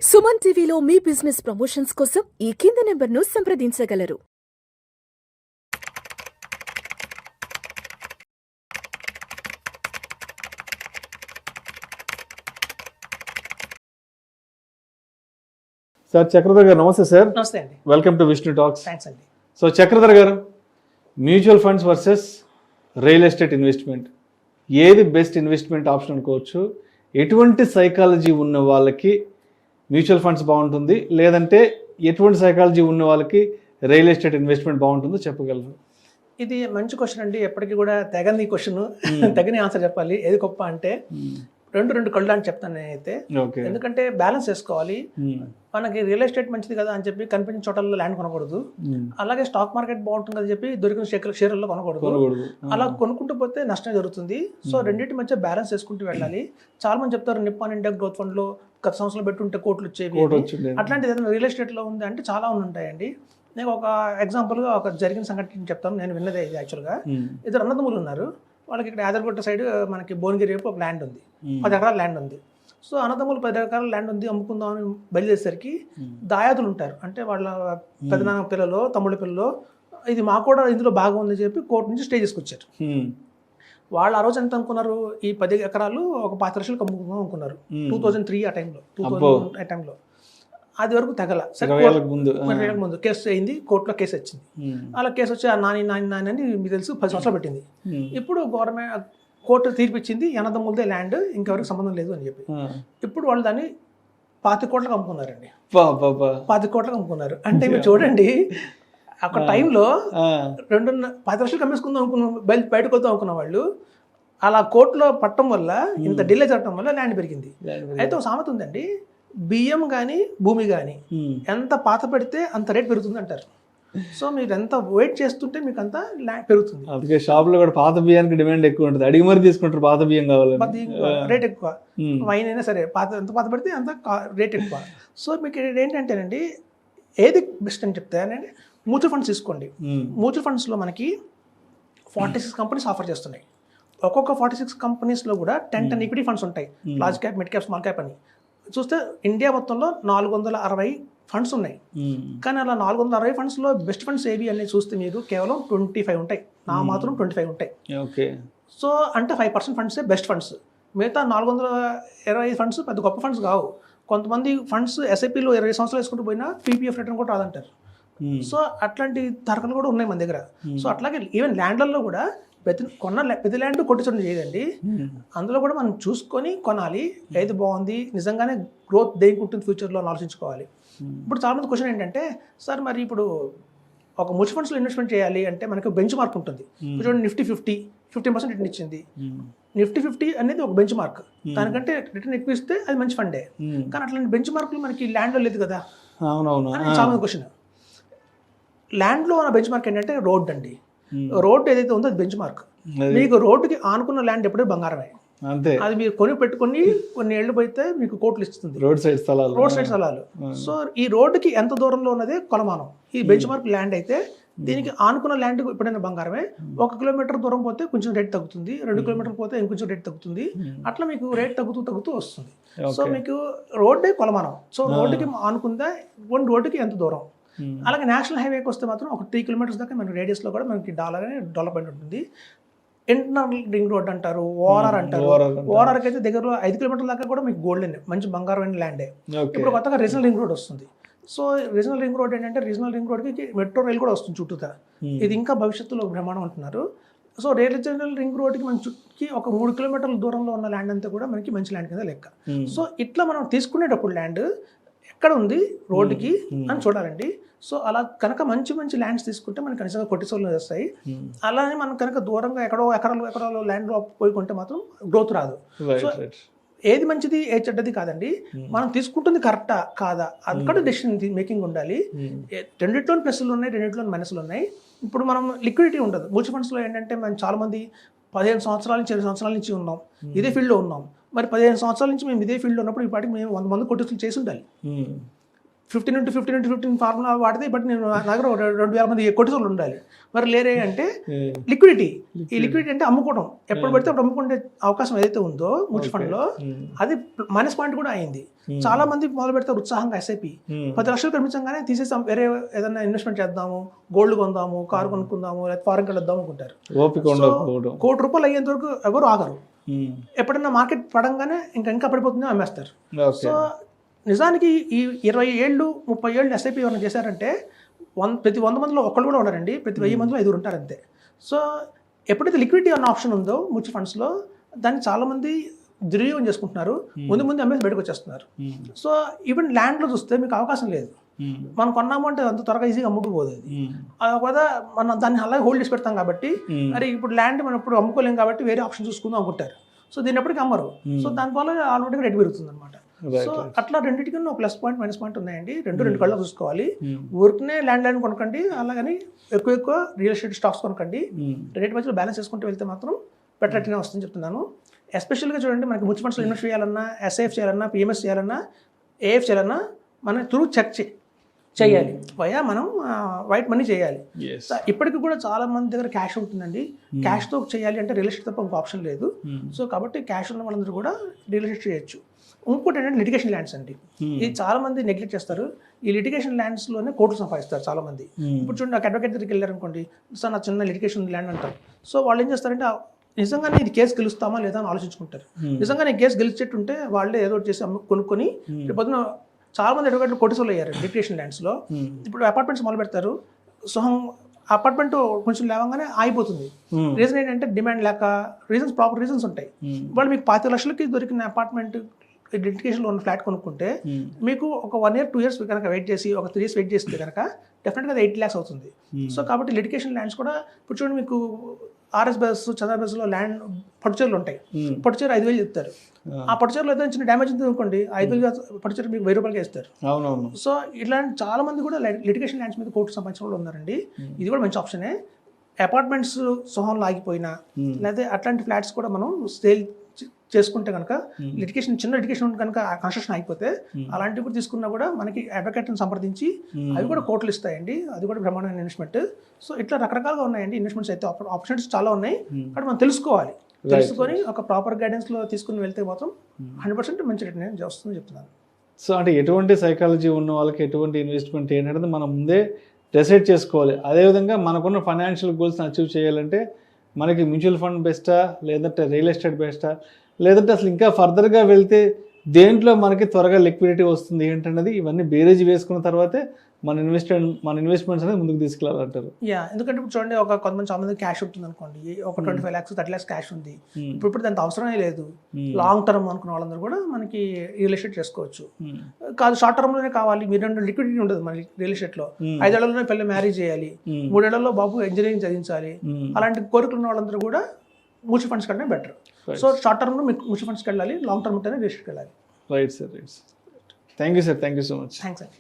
సుమన్ టీవీలో మీ business promotions కోసం ఈ కింది నెంబర్ను సంప్రదించగలరు. సార్ చక్రధర్ గారు నమస్తే సార్. నమస్తే అండి. Welcome to Vishnu talks. Thanks అండి. సో చక్రధర్ గారు, mutual funds versus real estate investment, ఏది బెస్ట్ ఇన్వెస్ట్మెంట్ ఆప్షన్ అనుకోవచ్చు? ఎటువంటి సైకాలజీ ఉన్న వాళ్ళకి మ్యూచువల్ ఫండ్స్ బాగుంటుంది, లేదంటే ఎటువంటి సైకాలజీ ఉన్న వాళ్ళకి రియల్ ఎస్టేట్ ఇన్వెస్ట్మెంట్ బాగుంటుందో చెప్పగలరు? ఇది మంచి క్వశ్చన్ అండి. ఎప్పటికీ కూడా తెగని క్వశ్చన్, తగిన ఆన్సర్ చెప్పాలి. ఏది గొప్ప అంటే రెండు కళ్ళు అని చెప్తాను నేనైతే. ఎందుకంటే బ్యాలెన్స్ చేసుకోవాలి. మనకి రియల్ ఎస్టేట్ మంచిది కదా అని చెప్పి కనిపించిన చోటల్లో ల్యాండ్ కొనకూడదు. అలాగే స్టాక్ మార్కెట్ బాగుంటుంది అని చెప్పి దొరికిన షేర్లలో కొనకూడదు. అలా కొనుక్కుంటూ పోతే నష్టం జరుగుతుంది. సో రెండింటి మధ్య బ్యాలెన్స్ చేసుకుంటూ వెళ్ళాలి. చాలా మంది చెప్తారు నిప్పాన్ ఇండియా గ్రోత్ ఫండ్ లో గత సంవత్సరం పెట్టుంటే కోట్లు వచ్చేవి. అట్లాంటిది ఏదైనా రియల్ ఎస్టేట్ లో ఉంది అంటే చాలా ఉంటాయండి. నేను ఒక ఎగ్జాంపుల్గా ఒక జరిగిన సంఘటన చెప్తాను. నేను విన్నదే ఇది. యాక్చువల్గా ఇద్దరు అన్నదమ్ములు ఉన్నారు. వాళ్ళకి ఇక్కడ యాదగిరిగుట్ట సైడ్ మనకి భువనగిరి వైపు ఒక ల్యాండ్ ఉంది, 10 ఎకరాల ల్యాండ్ ఉంది. సో అన్నదమ్ములు 10 ఎకరాల ల్యాండ్ ఉంది, అమ్ముకుందామని బయలుదేరేసరికి దాయాదులు ఉంటారు. అంటే వాళ్ళ పెదనాన్న పిల్లలు, తమ్ముళ్ళ పిల్లలు, ఇది మాకు కూడా ఇందులో భాగం ఉందని చెప్పి కోర్టు నుంచి స్టే చేసుకొచ్చారు. వాళ్ళు ఆ రోజు ఎంత అనుకున్నారు? ఈ 10 ఎకరాలు ఒక 5 లక్షలకు అమ్ముకుందాం అనుకున్నారు. 2003 ఆ టైంలో, 2000 ఆ టైంలో. అది వరకు తెగల. ముందు కేసు అయింది, కోర్టులో కేసు వచ్చింది. అలా కేసు వచ్చి నాని అని మీకు తెలుసు 10 సంవత్సరాలు పెట్టింది. ఇప్పుడు గవర్నమెంట్ కోర్టు తీర్పిచ్చింది, అన్నదమ్ములదే ల్యాండ్, ఇంకెవరికి సంబంధం లేదు అని చెప్పి. ఇప్పుడు వాళ్ళు దాన్ని 25 కోట్లకు అమ్ముకున్నారండి. 25 కోట్లకు అమ్ముకున్నారు. అంటే మీరు చూడండి, ఒక టైంలో 10 లక్షలు కమ్మేసుకుందాం అనుకున్న, బయటకు వద్దాం అనుకున్న వాళ్ళు అలా కోర్టులో పట్టడం వల్ల, ఇంత డిలే జరగడం వల్ల ల్యాండ్ పెరిగింది. అయితే ఒక సామెత ఉందండి, బియ్యం కానీ భూమి కానీ ఎంత పాత పెడితే అంత రేట్ పెరుగుతుంది అంటారు. సో మీరు ఎంత వెయిట్ చేస్తుంటే మీకు అంత పెరుగుతుంది. అందుకే షాప్ లో కూడా పాత బియ్యానికి డిమాండ్ ఎక్కువ ఉంటుంది. అడిగి మరి తీసుకుంటారు పాత బియ్యం కావాలి, రేట్ ఎక్కువ. వైన్ అయినా సరే ఎంత పాత పెడితే అంత రేట్ ఎక్కువ. సో మీకు ఏంటంటేనండి, ఏది బెస్ట్ అని చెప్తానండి, మ్యూచువల్ ఫండ్స్ తీసుకోండి. మ్యూచువల్ ఫండ్స్లో మనకి 46 కంపెనీస్ ఆఫర్ చేస్తున్నాయి. ఒక్కొక్క 46 కంపెనీస్లో కూడా 10 ఈక్విటీ ఫండ్స్ ఉంటాయి. Large cap, mid cap, small cap అని చూస్తే ఇండియా మొత్తంలో 460 ఫండ్స్ ఉన్నాయి. కానీ అలా 460 ఫండ్స్లో బెస్ట్ ఫండ్స్ ఏవి అనేది చూస్తే మీరు కేవలం 25 ఉంటాయి. నా మాత్రం 25 ఉంటాయి. సో అంటే 5% ఫండ్సే బెస్ట్ ఫండ్స్. మిగతా 425 ఫండ్స్ పెద్ద గొప్ప ఫండ్స్ కావు. కొంతమంది ఫండ్స్ ఎస్ఐపిలో 20 సంవత్సరాలు వేసుకుంటూ పోయినా పీపీఎఫ్ రిటర్న్ కూడా రాదంటారు. సో అట్లాంటి తరగలు కూడా ఉన్నాయి మన దగ్గర. సో అట్లాగే ఈవెన్ ల్యాండ్లలో కూడా ప్రతి ల్యాండ్ కొట్టించడం చేయదండి. అందులో కూడా మనం చూసుకొని కొనాలి. ఏది బాగుంది, నిజంగానే గ్రోత్ దేనికి ఉంటుంది ఫ్యూచర్లో ఆలోచించుకోవాలి. ఇప్పుడు చాలామంది క్వశ్చన్ ఏంటంటే, సార్ మరి ఇప్పుడు ఒక మ్యూచువల్ ఫండ్స్లో ఇన్వెస్ట్మెంట్ చేయాలి అంటే మనకు బెంచ్ మార్క్ ఉంటుంది. చూడండి, నిఫ్టీ 15% రిటర్న్ ఇచ్చింది. నిఫ్టీ 50 అనేది ఒక బెంచ్ మార్క్. దానికంటే రిటర్న్ ఎక్కువ ఇస్తే అది మంచి ఫండే. కానీ అట్లాంటి బెంచ్ మార్కులు మనకి ల్యాండ్లో లేదు కదా. చాలామంది క్వశ్చన్. ల్యాండ్లో ఉన్న బెంచ్ మార్క్ ఏంటంటే రోడ్ అండి. రోడ్డు ఏదైతే ఉందో అది బెంచ్ మార్క్. మీకు రోడ్డుకి ఆనుకున్న ల్యాండ్ ఎప్పుడే బంగారమే. అది మీరు పెట్టుకొని కొన్ని ఏళ్ళు పోతే మీకు కోట్లు ఇస్తుంది. రోడ్ సైడ్ స్థలాలు. సో ఈ రోడ్డుకి ఎంత దూరంలో ఉన్నదే కొలమానం. ఈ బెంచ్ మార్క్ ల్యాండ్ అయితే దీనికి ఆనుకున్న ల్యాండ్ ఎప్పుడైనా బంగారమే. 1 కిలోమీటర్ దూరం పోతే కొంచెం రేట్ తగ్గుతుంది, 2 కిలోమీటర్లు పోతే ఇంకొంచెం రేట్ తగ్గుతుంది. అట్లా మీకు రేట్ తగ్గుతూ వస్తుంది. సో మీకు రోడ్డే కొలమానం. సో రోడ్డుకి ఆనుకుందా, రోడ్డుకి ఎంత దూరం. అలాగే నేషనల్ హైవేకి వస్తే మాత్రం ఒక 3 కిలోమీటర్స్ దాకా మనకి రేడియస్లో కూడా మనకి డెవలప్మెంట్ ఉంటుంది. ఇంటర్నల్ రింగ్ రోడ్ అంటారు, ఓఆర్ఆర్ అంటారు. ఓఆర్ఆర్కి అయితే దగ్గరలో 5 కిలోమీటర్ల దాకా కూడా మీకు గోల్డ్ మంచి బంగారమైన ల్యాండే. ఇప్పుడు కొత్తగా రీజనల్ రింగ్ రోడ్ వస్తుంది. సో రీజనల్ రింగ్ రోడ్ ఏంటంటే, రీజనల్ రింగ్ రోడ్కి మెట్రో రైల్ కూడా వస్తుంది చుట్టూతా. ఇది ఇంకా భవిష్యత్తులో బ్రహ్మాండం అంటున్నారు. సో రీజనల్ రింగ్ రోడ్కి మన చుట్టుకి ఒక 3 కిలోమీటర్ల దూరంలో ఉన్న ల్యాండ్ అంతా కూడా మనకి మంచి ల్యాండ్ కింద లెక్క. సో ఇట్లా మనం తీసుకునేటప్పుడు ల్యాండ్ ఎక్కడ ఉంది రోడ్డుకి అని చూడాలండి. సో అలా కనుక మంచి ల్యాండ్స్ తీసుకుంటే మనకి కనీసంగా కొట్టిసోళ్ళు వస్తాయి. అలానే మనం కనుక దూరంగా ఎకరాలు ల్యాండ్లో పోయి కొంటే మాత్రం గ్రోత్ రాదు. సో ఏది మంచిది, ఏది చెడ్డది కాదండి. మనం తీసుకుంటుంది కరెక్టా కాదా, అక్కడ డెసిషన్ మేకింగ్ ఉండాలి. రెండిట్లో ప్లస్లు ఉన్నాయి, రెండిట్లో మైనస్లు ఉన్నాయి. ఇప్పుడు మనం లిక్విడిటీ ఉండదు. మ్యూచువల్ ఫండ్స్లో ఏంటంటే మనం చాలామంది 15 సంవత్సరాల నుంచి 20 సంవత్సరాల నుంచి ఉన్నాం, ఇదే ఫీల్డ్లో ఉన్నాం. మరి 15 సంవత్సరాల నుంచి మేము ఇదే ఫీల్డ్లో ఉన్నప్పుడు ఈ పాటికి మేము 100 మంది కొట్టిసోళ్ళు చేసి ఉండాలి. 15 ఫార్ములా వాడితే బట్ నేను నా దగ్గర 2,000 మంది కోటిసోళ్ళు ఉండాలి. మరి లేరే అంటే లిక్విడిటీ. ఈ లిక్విడిటీ అంటే అమ్ముకోవడం, ఎప్పుడు పడితే అప్పుడు అమ్ముకునే అవకాశం ఏదైతే ఉందో మ్యూచువల్ ఫండ్లో, అది మైనస్ పాయింట్ కూడా అయింది. చాలా మంది మొదలు పెడతారు ఉత్సాహంగా ఎస్ఐపి 10 లక్షలు కనిపించగానే తీసేసాం, వేరే ఏదైనా ఇన్వెస్ట్మెంట్ చేద్దాము, గోల్డ్ కొందాము, కారు కొనుక్కుందాము, లేదా ఫారెన్ వెళ్దాం అనుకుంటారు. ₹1,00,00,000 అయ్యేంత వరకు ఎవరు ఆగరు. ఎప్పుడైనా మార్కెట్ పడంగానే ఇంకా పడిపోతుందో అమ్మేస్తారు. సో నిజానికి ఈ 20 ఏళ్ళు 30 ఏళ్ళు ఎస్ఐపి ఎవరైనా చేశారంటే ప్రతి 100 మందిలో ఒకళ్ళు కూడా ఉన్నారండి, ప్రతి 1000 మందిలో 5 ఉంటారు అంతే. సో ఎప్పుడైతే లిక్విడిటీ అన్న ఆప్షన్ ఉందో మ్యూచువల్ ఫండ్స్లో, దాన్ని చాలామంది దుర్వినియోగం చేసుకుంటున్నారు, ముందు అమ్మేసి బయటకు వచ్చేస్తున్నారు. సో ఈవెన్ ల్యాండ్లో చూస్తే మీకు అవకాశం లేదు. మనం కొన్నాము అంటే అంత త్వరగా ఈజీగా అమ్ముకుపోదు. అది కదా మనం దాన్ని అలాగే హోల్డ్ చేసి పెడతాం కాబట్టి, మరి ఇప్పుడు ల్యాండ్ మనం ఇప్పుడు అమ్ముకోలేం కాబట్టి వేరే ఆప్షన్ చూసుకుందాం అనుకుంటారు. సో దీన్ని ఎప్పటికీ అమ్మరు. సో దానివల్ల ఆల్రెడీ రేట్ పెరుగుతుంది అనమాట. సో అట్లా రెండింటికి ప్లస్ పాయింట్ మైనస్ పాయింట్ ఉన్నాయండి. రెండు కళ్ళ చూసుకోవాలి. ఊరికనే ల్యాండ్ కొనకండి, అలాగని ఎక్కువ రియల్ ఎస్టేట్ స్టాక్స్ కొనకండి. రేట్ మధ్యలో బ్యాలెన్స్ చేసుకుంటూ వెళ్తే మాత్రం బెటర్ రేట్గానే వస్తుందని చెప్తున్నాను. ఎస్పెషల్గా చూడండి, మనకి మ్యూచువల్ ఫండ్స్లో ఇన్వెస్ట్ చేయాలన్నా, ఎస్ఐఎఫ్ చేయాలన్నా, పిఎంఎస్ చేయాలన్నా, ఏఎఫ్ చేయాలన్నా మనం త్రూ చెక్ చేయాలి. మనం వైట్ మనీ చేయాలి. ఇప్పటికి కూడా చాలా మంది దగ్గర క్యాష్ ఉంటుందండి. క్యాష్తో చేయాలి అంటే రియల్ ఎస్టేట్ తప్ప ఇంకో ఆప్షన్ లేదు. సో కాబట్టి క్యాష్ ఉన్న వాళ్ళందరూ కూడా రియల్ ఎస్టేట్ చేయొచ్చు. ఇంకోటి ఏంటంటే లిటిగేషన్ ల్యాండ్స్ అండి. ఇది చాలా మంది నెగ్లెక్ట్ చేస్తారు. ఈ లిటిగేషన్ ల్యాండ్స్లోనే కోట్లు సంపాదిస్తారు చాలా మంది. ఇప్పుడు చూడండి, నాకు అడ్వకేట్ దగ్గరికి వెళ్ళారు అనుకోండి, సార్ నా చిన్న లిటిగేషన్ ల్యాండ్ అంటారు. సో వాళ్ళు ఏం చేస్తారంటే నిజంగానే ఇది కేసు గెలుస్తామా లేదా అని ఆలోచించుకుంటారు. నిజంగానే కేసు గెలిచేట్టుంటే వాళ్ళే ఏదో ఒకటి చేసి కొనుక్కొని పొద్దున చాలా మంది అడ్వకేట్లు కోటిసోళ్ళు అయ్యారు లిటిగేషన్ ల్యాండ్స్లో. ఇప్పుడు అపార్ట్మెంట్స్ మొదలు పెడతారు, సొహం అపార్ట్మెంట్ కొంచెం లేవగానే ఆగిపోతుంది. రీజన్ ఏంటంటే డిమాండ్ లేక, ప్రాపర్ రీజన్స్ ఉంటాయి. వాళ్ళు మీకు 25 లక్షలకి దొరికిన అపార్ట్మెంట్ లిటిగేషన్లో ఉన్న ఫ్లాట్ కొనుక్కుంటే మీకు ఒక 1 year 2 years కనుక వెయిట్ చేసి, ఒక 3 years వెయిట్ చేస్తే కనుక డెఫినెట్గా అది 8 lakhs అవుతుంది. సో కాబట్టి లిటిగేషన్ ల్యాండ్స్ కూడా ఇప్పుడు చూడండి, మీకు ఆర్ఎస్ బస్, చంద్ర బస్లో ల్యాండ్ పట్టుచీరలు ఉంటాయి. పట్టుచీర 5,000 చెప్తారు. ఆ పట్టుచీరలో ఏదైనా చిన్న డ్యామేజ్ ఉంది అనుకోండి, 5,000 పట్టుచీర మీకు 1,000 రూపాయలకి ఇస్తారు. సో ఇట్లాంటి చాలా మంది కూడా లిటిగేషన్ ల్యాండ్స్ మీద కోర్టు సంపాదించిన వాళ్ళు ఉన్నారండి. ఇది కూడా మంచి ఆప్షనే. అపార్ట్మెంట్స్ సొహంలో ఆగిపోయినా, లేకపోతే అట్లాంటి ఫ్లాట్స్ కూడా మనం సేల్ చేసుకుంటే కనుక, చిన్న లిటిగేషన్ కనుక కన్స్ట్రక్షన్ అయిపోతే అలాంటివి కూడా తీసుకున్నా కూడా మనకి అడ్వకేట్ని సంప్రదించి అవి కూడా కోర్టులు ఇస్తాయండి. అది కూడా బ్రహ్మాండమైన ఇన్వెస్ట్మెంట్. సో ఇట్లా రకరకాలుగా ఉన్నాయండి ఇన్వెస్ట్మెంట్స్. అయితే ఆపర్చునిటీస్ చాలా ఉన్నాయి, కానీ మనం తెలుసుకొని ఒక ప్రాపర్ గైడెన్స్లో తీసుకుని వెళ్తే మాత్రం 100% మంచి రిటర్న్ వస్తుందని చెప్తున్నాను. సో అంటే ఎటువంటి సైకాలజీ ఉన్న వాళ్ళకి ఎటువంటి ఇన్వెస్ట్మెంట్ ఏంటంటే మనం ముందే డిసైడ్ చేసుకోవాలి. అదేవిధంగా మనకున్న ఫైనాన్షియల్ గోల్స్ని అచీవ్ చేయాలంటే మనకి మ్యూచువల్ ఫండ్ బెస్టా, లేదంటే రియల్ ఎస్టేట్ బెస్టా, లేదంటే అసలు ఇంకా ఫర్దర్గా వెళ్తే దేంట్లో మనకి త్వరగా లిక్విడిటీ వస్తుంది ఏంటన్నది ఇవన్నీ బేరేజ్ వేసుకున్న తర్వాతే మన ఇన్వెస్ట్మెంట్స్ అనేది ముందుకు తీసుకెళ్ళాలంటారు. ఎందుకంటే ఇప్పుడు చూడండి, కొంతమంది చాలా మంది క్యాష్ ఉంటుంది అనుకోండి, ఒక 25 lakhs 30 lakhs క్యాష్ ఉంది. ఇప్పుడు దానికి అవసరమే లేదు. లాంగ్ టర్మ్ అనుకున్న వాళ్ళందరూ కూడా మనకి రియల్ ఎస్టేట్ చేసుకోవచ్చు. కాదు, షార్ట్ టర్మ్లోనే కావాలి, మీరు లిక్విడిటీ ఉండదు మన రియల్ ఎస్టేట్లో. 5 ఏళ్లలోనే పిల్లలు మ్యారేజ్ చేయాలి, 3 ఏళ్లలో బాబు ఇంజనీరింగ్ చదివించాలి, అలాంటి కోరికలు ఉన్న వాళ్ళందరూ కూడా మ్యూచువల్ ఫండ్స్ కంటే బెటర్. సో షార్ట్ టర్మ్లో మీకు మ్యూచువల్ ఫండ్స్కి వెళ్ళాలి, లాంగ్ టర్మ్ ఉంటేనే రియల్ ఎస్టేట్కి వెళ్ళాలి. Right sir, right sir. Thank you sir, thank you so much. Thanks అండి.